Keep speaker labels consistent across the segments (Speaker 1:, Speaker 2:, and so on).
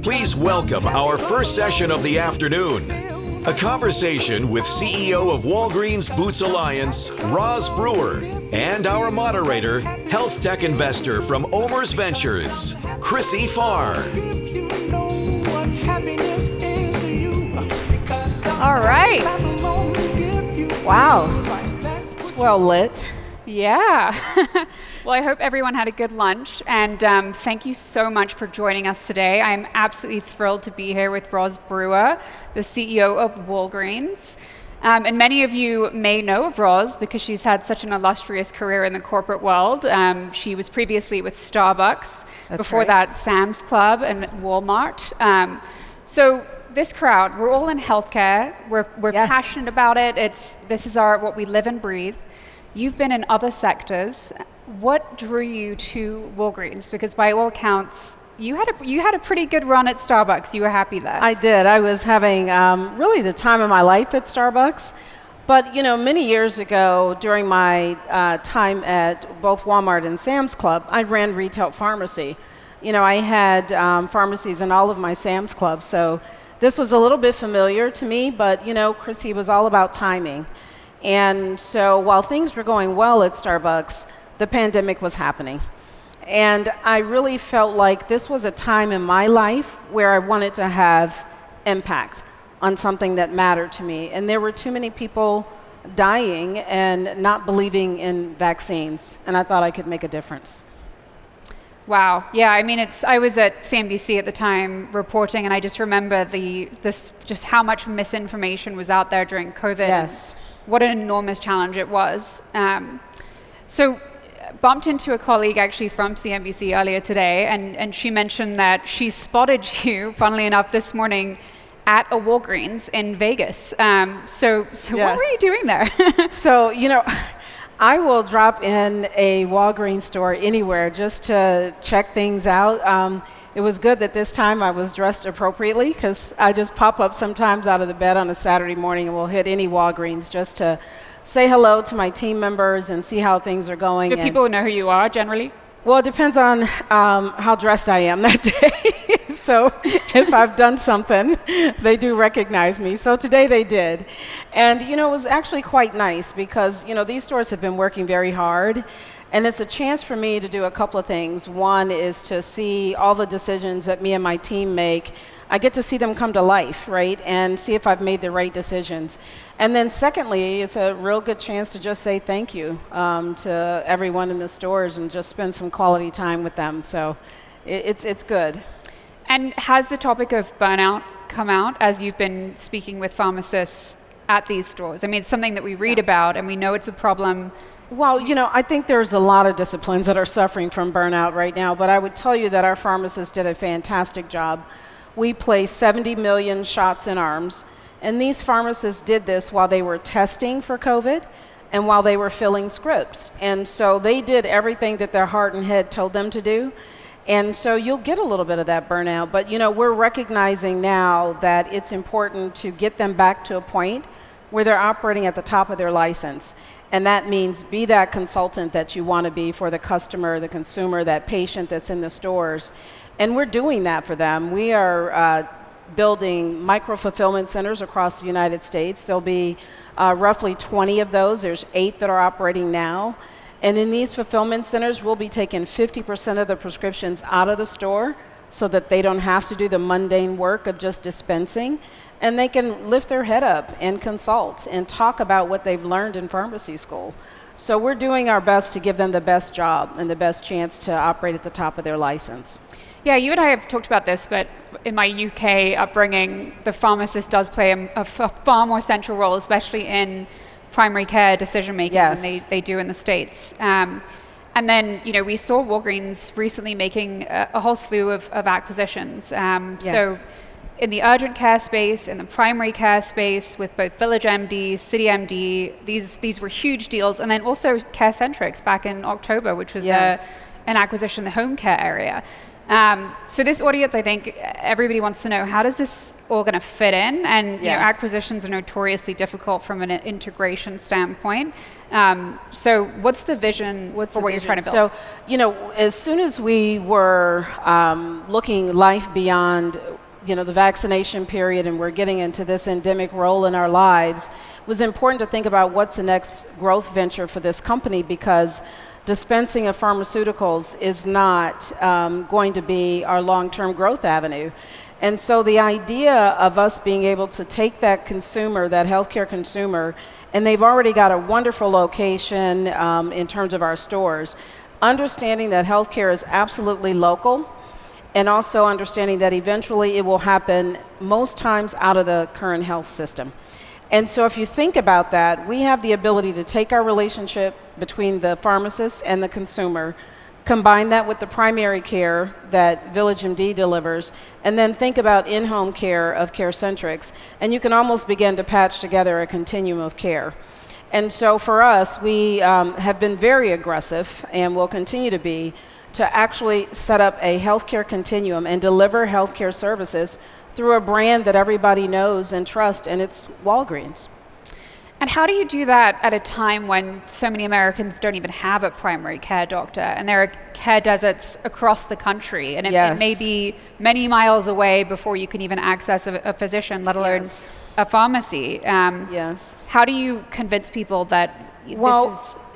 Speaker 1: Please welcome our first session of the afternoon. A conversation with CEO of Walgreens Boots Alliance, Roz Brewer, and our moderator, health tech investor from OMERS Ventures, Chrissy Farr.
Speaker 2: All right.
Speaker 3: Wow, it's well lit.
Speaker 2: Yeah. Well, I hope everyone had a good lunch, and thank you so much for joining us today. I'm absolutely thrilled to be here with Roz Brewer, the CEO of Walgreens. And many of you may know of Roz because she's had such an illustrious career in the corporate world. She was previously with Starbucks, before that Sam's Club and Walmart. So this crowd, we're all in healthcare. We're
Speaker 3: Yes.
Speaker 2: passionate about it. This is what we live and breathe. You've been in other sectors. What drew you to Walgreens? Because by all accounts, you had a pretty good run at Starbucks. You were happy there.
Speaker 3: I did. I was having really the time of my life at Starbucks. But, many years ago, during my time at both Walmart and Sam's Club, I ran retail pharmacy. I had pharmacies in all of my Sam's Clubs. So this was a little bit familiar to me, but, Chrissy, was all about timing. And so while things were going well at Starbucks, the pandemic was happening. And I really felt like this was a time in my life where I wanted to have impact on something that mattered to me. And there were too many people dying and not believing in vaccines. And I thought I could make a difference.
Speaker 2: Wow. Yeah, I mean, I was at CNBC at the time reporting, and I just remember just how much misinformation was out there during COVID.
Speaker 3: Yes.
Speaker 2: What an enormous challenge it was. So bumped into a colleague actually from CNBC earlier today, and she mentioned that she spotted you, funnily enough, this morning at a Walgreens in Vegas. So
Speaker 3: Yes.
Speaker 2: What were you doing there?
Speaker 3: So, I will drop in a Walgreens store anywhere just to check things out. It was good that this time I was dressed appropriately because I just pop up sometimes out of the bed on a Saturday morning and will hit any Walgreens just to say hello to my team members and see how things are going.
Speaker 2: Do people know who you are generally?
Speaker 3: Well, it depends on how dressed I am that day. So if I've done something, they do recognize me. So today they did. And, it was actually quite nice because, these stores have been working very hard. And it's a chance for me to do a couple of things. One is to see all the decisions that me and my team make. I get to see them come to life, right? And see if I've made the right decisions. And then secondly, it's a real good chance to just say thank you to everyone in the stores and just spend some quality time with them. So it's good.
Speaker 2: And has the topic of burnout come out as you've been speaking with pharmacists at these stores? I mean, it's something that we read about and we know it's a problem.
Speaker 3: Well, I think there's a lot of disciplines that are suffering from burnout right now, but I would tell you that our pharmacists did a fantastic job. We placed 70 million shots in arms, and these pharmacists did this while they were testing for COVID and while they were filling scripts. And so they did everything that their heart and head told them to do. And so you'll get a little bit of that burnout, but we're recognizing now that it's important to get them back to a point where they're operating at the top of their license. And that means be that consultant that you want to be for the customer, the consumer, that patient that's in the stores. And we're doing that for them. We are building micro-fulfillment centers across the United States. There'll be roughly 20 of those. There's 8 that are operating now. And in these fulfillment centers, we'll be taking 50% of the prescriptions out of the store so that they don't have to do the mundane work of just dispensing. And they can lift their head up and consult and talk about what they've learned in pharmacy school. So we're doing our best to give them the best job and the best chance to operate at the top of their license.
Speaker 2: Yeah, you and I have talked about this, but in my UK upbringing, the pharmacist does play a far more central role, especially in primary care decision making
Speaker 3: Yes.
Speaker 2: than they do in the States. And then, we saw Walgreens recently making a whole slew of acquisitions.
Speaker 3: Yes.
Speaker 2: So in the urgent care space, in the primary care space, with both Village MD, City MD, these were huge deals. And then also CareCentrix back in October, which was
Speaker 3: Yes.
Speaker 2: an acquisition in the home care area. So this audience, I think everybody wants to know, how does this all going to fit in? And you know, acquisitions are notoriously difficult from an integration standpoint. So what's the vision for what you're trying to build?
Speaker 3: So, you know, as soon as we were looking life beyond, you know, the vaccination period, and we're getting into this endemic role in our lives, it was important to think about what's the next growth venture for this company, because dispensing of pharmaceuticals is not going to be our long-term growth avenue. And so the idea of us being able to take that consumer, that healthcare consumer, and they've already got a wonderful location in terms of our stores, understanding that healthcare is absolutely local, and also understanding that eventually it will happen most times out of the current health system. And so if you think about that, we have the ability to take our relationship between the pharmacist and the consumer, combine that with the primary care that VillageMD delivers, and then think about in-home care of CareCentrix, and you can almost begin to patch together a continuum of care. And so for us, we have been very aggressive, and will continue to be, to actually set up a healthcare continuum and deliver healthcare services through a brand that everybody knows and trusts, and it's Walgreens.
Speaker 2: And how do you do that at a time when so many Americans don't even have a primary care doctor, and there are care deserts across the country, and it may be many miles away before you can even access a physician, let alone a pharmacy? How do you convince people that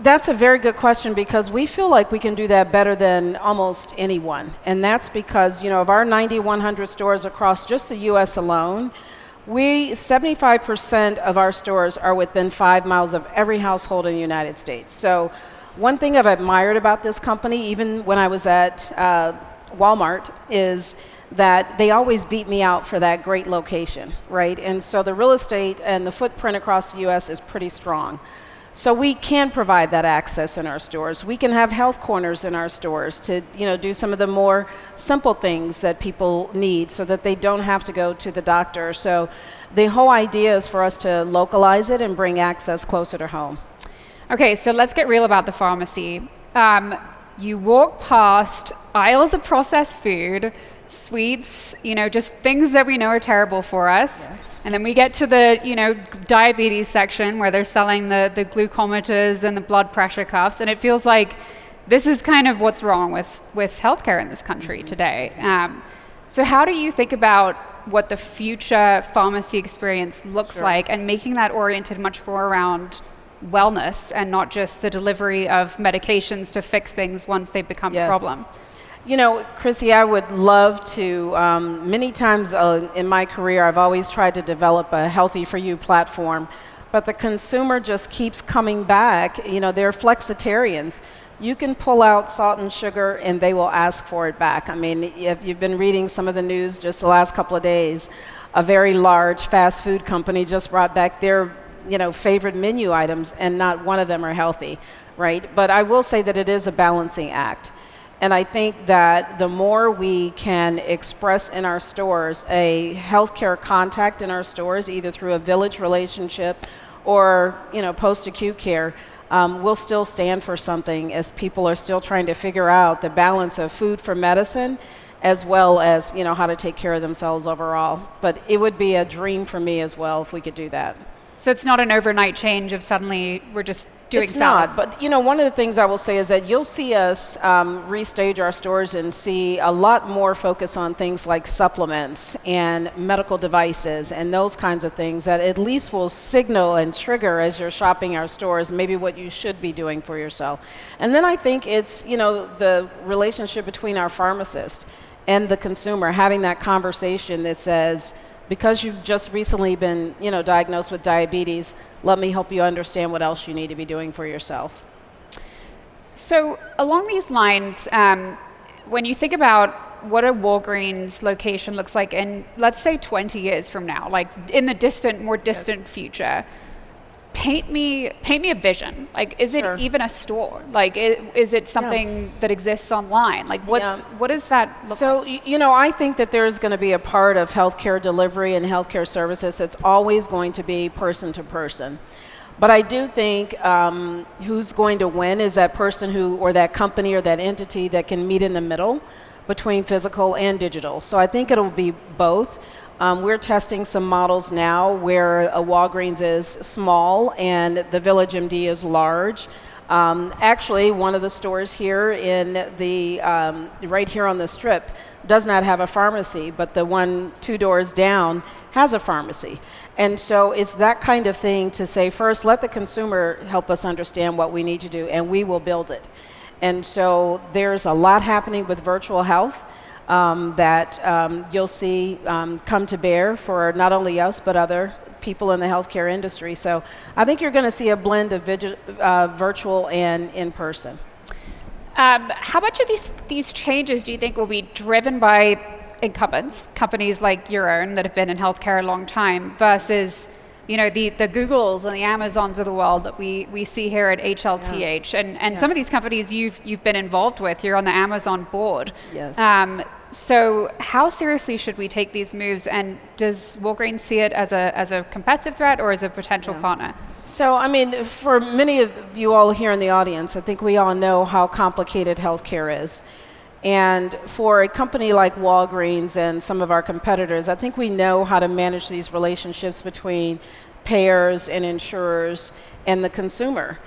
Speaker 3: that's a very good question, because we feel like we can do that better than almost anyone. And that's because, you know, of our 9,100 stores across just the US alone, 75% of our stores are within 5 miles of every household in the United States. So one thing I've admired about this company, even when I was at Walmart, is that they always beat me out for that great location, right? And so the real estate and the footprint across the US is pretty strong. So we can provide that access in our stores. We can have health corners in our stores to, you know, do some of the more simple things that people need so that they don't have to go to the doctor. So the whole idea is for us to localize it and bring access closer to home.
Speaker 2: Okay, so let's get real about the pharmacy. You walk past aisles of processed food, sweets, you know, just things that we know are terrible for us. And then we get to the, you know, diabetes section where they're selling the glucometers and the blood pressure cuffs, and it feels like this is kind of what's wrong with healthcare in this country today. So how do you think about what the future pharmacy experience looks like, and making that oriented much more around wellness and not just the delivery of medications to fix things once they become a problem?
Speaker 3: You know, Chrissy, I would love to, many times in my career, I've always tried to develop a healthy for you platform, but the consumer just keeps coming back. You know, they're flexitarians. You can pull out salt and sugar and they will ask for it back. I mean, if you've been reading some of the news just the last couple of days, a very large fast food company just brought back their, you know, favorite menu items, and not one of them are healthy, right? But I will say that it is a balancing act. And I think that the more we can express in our stores a healthcare contact in our stores, either through a Village relationship or, you know, post-acute care, we'll still stand for something, as people are still trying to figure out the balance of food for medicine, as well as, you know, how to take care of themselves overall. But it would be a dream for me as well if we could do that.
Speaker 2: So it's not an overnight change of suddenly we're just doing
Speaker 3: salads. It's not, but you know, one of the things I will say is that you'll see us restage our stores and see a lot more focus on things like supplements and medical devices and those kinds of things that at least will signal and trigger as you're shopping our stores maybe what you should be doing for yourself. And then I think it's, you know, the relationship between our pharmacist and the consumer, having that conversation that says, because you've just recently been, you know, diagnosed with diabetes, let me help you understand what else you need to be doing for yourself.
Speaker 2: So along these lines, when you think about what a Walgreens location looks like in, let's say, 20 years from now, like in the more distant future, paint me a vision. Like, is it even a store? Like, is it something that exists online? Like, what does that look like?
Speaker 3: So, you know, I think that there's going to be a part of healthcare delivery and healthcare services. It's always going to be person to person. But I do think who's going to win is that person who, or that company or that entity that can meet in the middle between physical and digital. So I think it'll be both. We're testing some models now where a Walgreens is small and the Village MD is large. Actually, one of the stores here in the right here on the strip does not have a pharmacy, but the one 2 doors down has a pharmacy. And so it's that kind of thing to say, first, let the consumer help us understand what we need to do, and we will build it. And so there's a lot happening with virtual health that you'll see come to bear for not only us, but other people in the healthcare industry. So I think you're going to see a blend of virtual and in person.
Speaker 2: How much of these changes do you think will be driven by incumbents, companies like your own that have been in healthcare a long time, versus the Googles and the Amazons of the world that we see here at HLTH, and some of these companies you've been involved with. You're on the Amazon board.
Speaker 3: Yes.
Speaker 2: So how seriously should we take these moves, and does Walgreens see it as a competitive threat or as a potential partner?
Speaker 3: So, I mean, for many of you all here in the audience, I think we all know how complicated healthcare is. And for a company like Walgreens and some of our competitors, I think we know how to manage these relationships between payers and insurers and the consumer.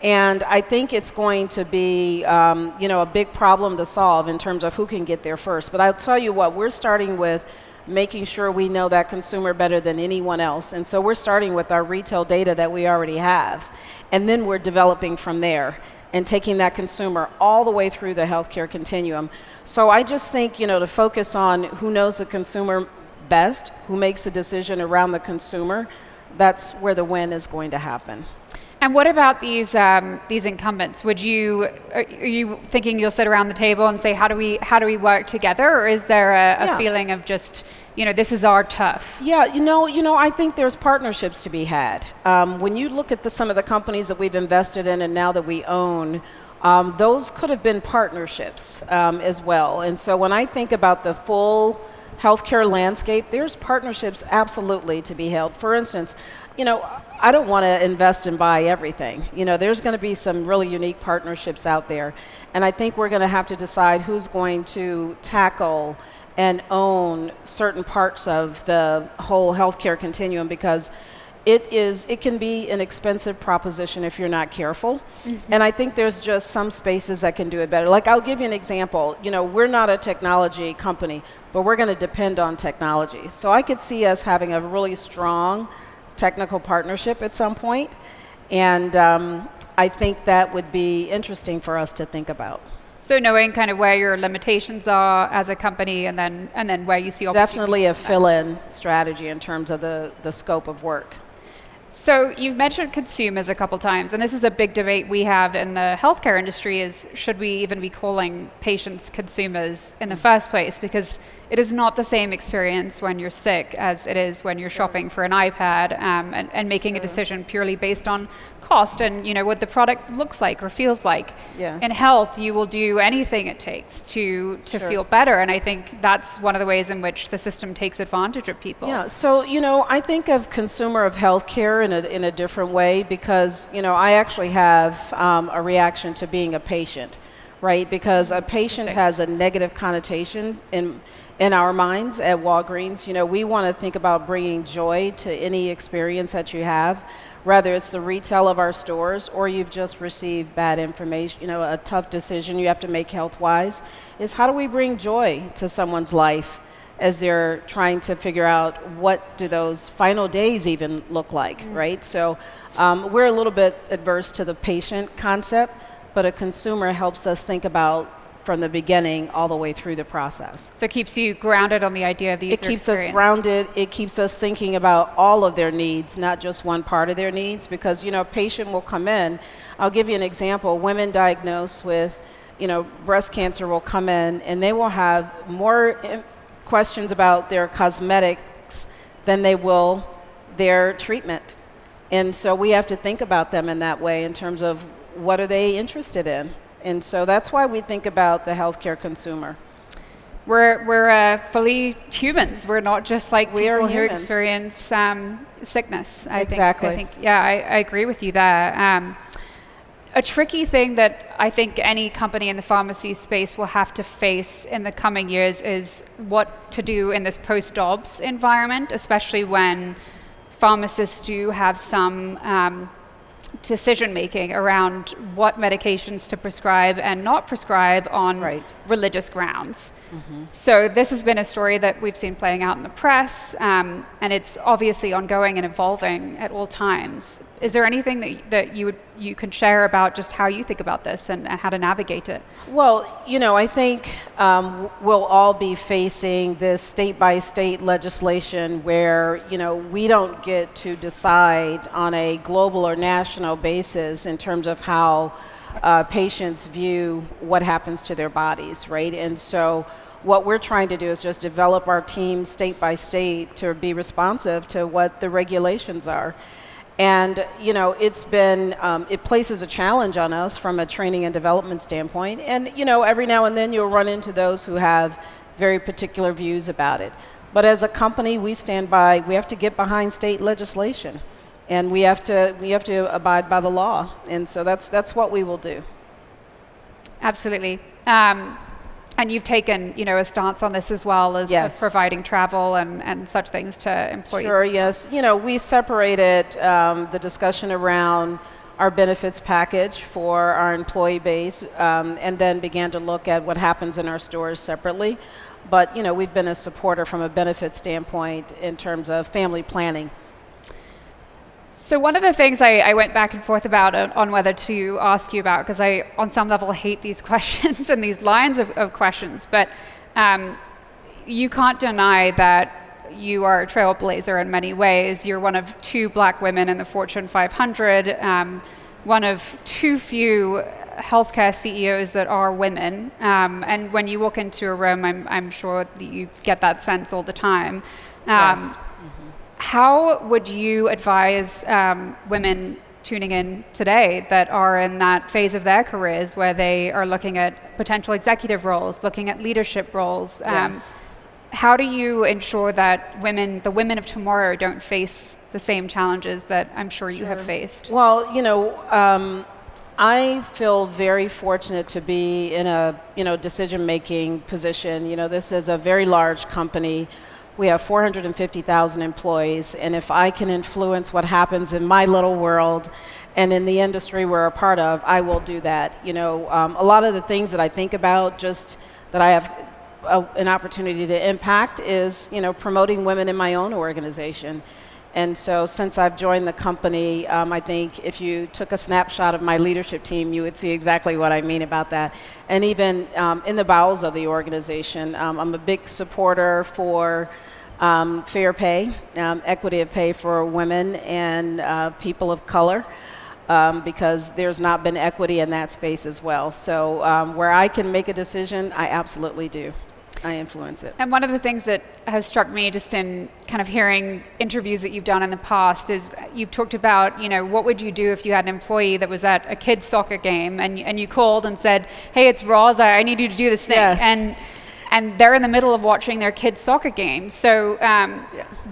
Speaker 3: And I think it's going to be, a big problem to solve in terms of who can get there first. But I'll tell you what, we're starting with making sure we know that consumer better than anyone else. And so we're starting with our retail data that we already have. And then we're developing from there and taking that consumer all the way through the healthcare continuum. So I just think, to focus on who knows the consumer best, who makes a decision around the consumer, that's where the win is going to happen.
Speaker 2: And what about these incumbents? Are you thinking you'll sit around the table and say, how do we work together, or is there a feeling of just, this is our turf?
Speaker 3: Yeah, I think there's partnerships to be had. When you look at some of the companies that we've invested in and now that we own, those could have been partnerships as well. And so when I think about the full healthcare landscape, there's partnerships absolutely to be held. For instance, I don't want to invest and buy everything. There's going to be some really unique partnerships out there. And I think we're going to have to decide who's going to tackle and own certain parts of the whole healthcare continuum, because it can be an expensive proposition if you're not careful. Mm-hmm. And I think there's just some spaces that can do it better. Like, I'll give you an example. We're not a technology company, but we're going to depend on technology. So I could see us having a really strong technical partnership at some point, and I think that would be interesting for us to think about.
Speaker 2: So knowing kind of where your limitations are as a company, and then where you see opportunities.
Speaker 3: Definitely a fill-in strategy in terms of the scope of work.
Speaker 2: So you've mentioned consumers a couple times, and this is a big debate we have in the healthcare industry, is should we even be calling patients consumers in the first place? Because it is not the same experience when you're sick as it is when you're shopping for an iPad and making a decision purely based on cost and what the product looks like or feels like.
Speaker 3: Yes.
Speaker 2: In health, you will do anything it takes to feel better, and I think that's one of the ways in which the system takes advantage of people.
Speaker 3: Yeah, so I think of consumer of healthcare in a different way, because I actually have a reaction to being a patient, right? Because a patient has a negative connotation in our minds at Walgreens. We want to think about bringing joy to any experience that you have, whether it's the retail of our stores or you've just received bad information, a tough decision you have to make health-wise, is how do we bring joy to someone's life as they're trying to figure out what do those final days even look like, right? So we're a little bit adverse to the patient concept, but a consumer helps us think about from the beginning all the way through the process.
Speaker 2: So it keeps you grounded on the idea of the user experience.
Speaker 3: It keeps us grounded. It keeps us thinking about all of their needs, not just one part of their needs, because, a patient will come in. I'll give you an example. Women diagnosed with, breast cancer will come in, and they will have more questions about their cosmetics than they will their treatment. And so we have to think about them in that way in terms of what are they interested in. And so that's why we think about the healthcare consumer.
Speaker 2: We're fully humans. We're not just like people who
Speaker 3: humans.
Speaker 2: Experience sickness.
Speaker 3: Exactly.
Speaker 2: I think I agree with you there. A tricky thing that I think any company in the pharmacy space will have to face in the coming years is what to do in this post-Dobbs environment, especially when pharmacists do have some decision-making around what medications to prescribe and not prescribe on religious grounds. So this has been a story that we've seen playing out in the press, and it's obviously ongoing and evolving at all times. Is there anything that you can share about just how you think about this and how to navigate it?
Speaker 3: Well, I think we'll all be facing this state-by-state legislation where, we don't get to decide on a global or national basis in terms of how patients view what happens to their bodies, right? And so what we're trying to do is just develop our team state by state to be responsive to what the regulations are. And, it's been, it places a challenge on us from a training and development standpoint. And, every now and then you'll run into those who have very particular views about it. But as a company, we have to get behind state legislation. And we have to abide by the law. And so that's what we will do.
Speaker 2: Absolutely. And you've taken, a stance on this as well as providing travel and such things to employees.
Speaker 3: Sure, yes. We separated the discussion around our benefits package for our employee base and then began to look at what happens in our stores separately. But, we've been a supporter from a benefit standpoint in terms of family planning.
Speaker 2: So one of the things I went back and forth about on whether to ask you about, because I, on some level, hate these questions and these lines of questions, but you can't deny that you are a trailblazer in many ways. You're one of 2 black women in the Fortune 500, one of too few healthcare CEOs that are women. And when you walk into a room, I'm sure that you get that sense all the time.
Speaker 3: Yes.
Speaker 2: How would you advise women tuning in today that are in that phase of their careers where they are looking at potential executive roles, looking at leadership roles?
Speaker 3: Yes.
Speaker 2: How do you ensure that the women of tomorrow don't face the same challenges that I'm sure you have faced?
Speaker 3: Well, I feel very fortunate to be in a decision-making position. This is a very large company. We have 450,000 employees, and if I can influence what happens in my little world and in the industry we're a part of, I will do that. A lot of the things that I think about, just that I have an opportunity to impact, is promoting women in my own organization. And so since I've joined the company, I think if you took a snapshot of my leadership team, you would see exactly what I mean about that. And even in the bowels of the organization, I'm a big supporter for fair pay, equity of pay for women and people of color, because there's not been equity in that space as well. So where I can make a decision, I absolutely do. I influence it.
Speaker 2: And one of the things that has struck me just in kind of hearing interviews that you've done in the past is you've talked about, what would you do if you had an employee that was at a kid's soccer game and you called and said, hey, it's Roz, I need you to do this thing.
Speaker 3: Yes.
Speaker 2: And they're in the middle of watching their kid's soccer game. So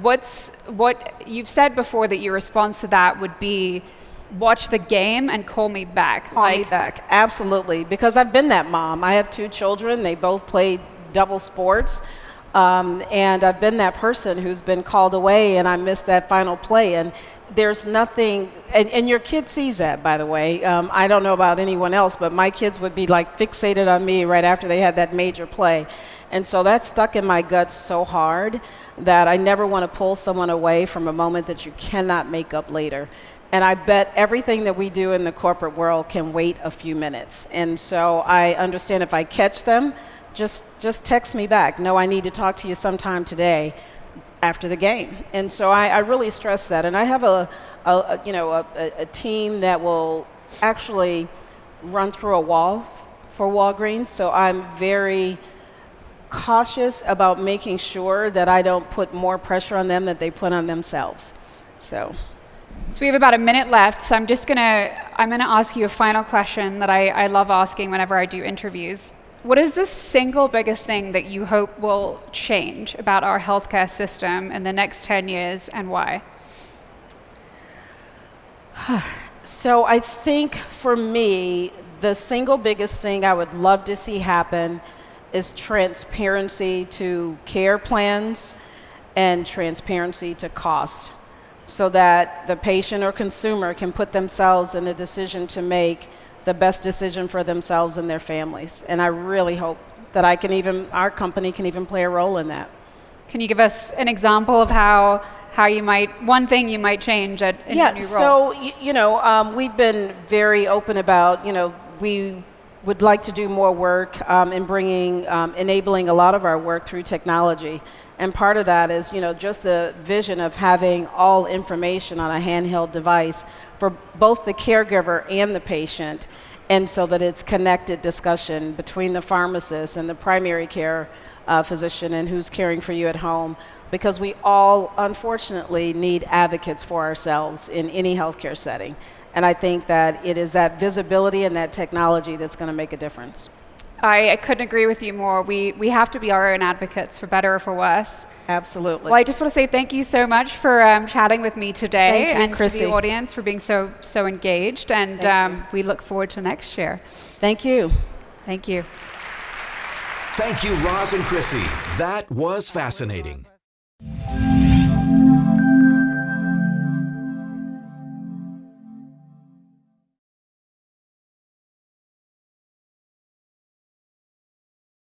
Speaker 2: what you've said before that your response to that would be, watch the game and call me back.
Speaker 3: Call me back, absolutely. Because I've been that mom. I have 2 children. They both played double sports, and I've been that person who's been called away and I missed that final play, and there's nothing, and your kid sees that, by the way. I don't know about anyone else, but my kids would be fixated on me right after they had that major play, and so that stuck in my guts so hard that I never want to pull someone away from a moment that you cannot make up later. And I bet everything that we do in the corporate world can wait a few minutes, and so I understand if I catch them, just text me back. No, I need to talk to you sometime today after the game. And so I really stress that. And I have a team that will actually run through a wall for Walgreens. So I'm very cautious about making sure that I don't put more pressure on them than they put on themselves. So
Speaker 2: we have about a minute left. So I'm gonna ask you a final question that I love asking whenever I do interviews. What is the single biggest thing that you hope will change about our healthcare system in the next 10 years, and why?
Speaker 3: So I think for me, the single biggest thing I would love to see happen is transparency to care plans and transparency to cost, so that the patient or consumer can put themselves in a decision to make the best decision for themselves and their families. And I really hope that our company can even play a role in that.
Speaker 2: Can you give us an example of how one thing you might change in your new role?
Speaker 3: So, we've been very open about, we would like to do more work in enabling a lot of our work through technology. And part of that is, just the vision of having all information on a handheld device for both the caregiver and the patient, and so that it's connected discussion between the pharmacist and the primary care physician and who's caring for you at home, because we all, unfortunately, need advocates for ourselves in any healthcare setting. And I think that it is that visibility and that technology that's going to make a difference.
Speaker 2: I couldn't agree with you more. We have to be our own advocates, for better or for worse.
Speaker 3: Absolutely.
Speaker 2: Well, I just want to say thank you so much for chatting with me today.
Speaker 3: Thank you,
Speaker 2: and
Speaker 3: Chrissy.
Speaker 2: to the audience for being so engaged. And we look forward to next year.
Speaker 3: Thank you.
Speaker 2: Thank you.
Speaker 1: Thank you, Roz and Chrissy. That was fascinating.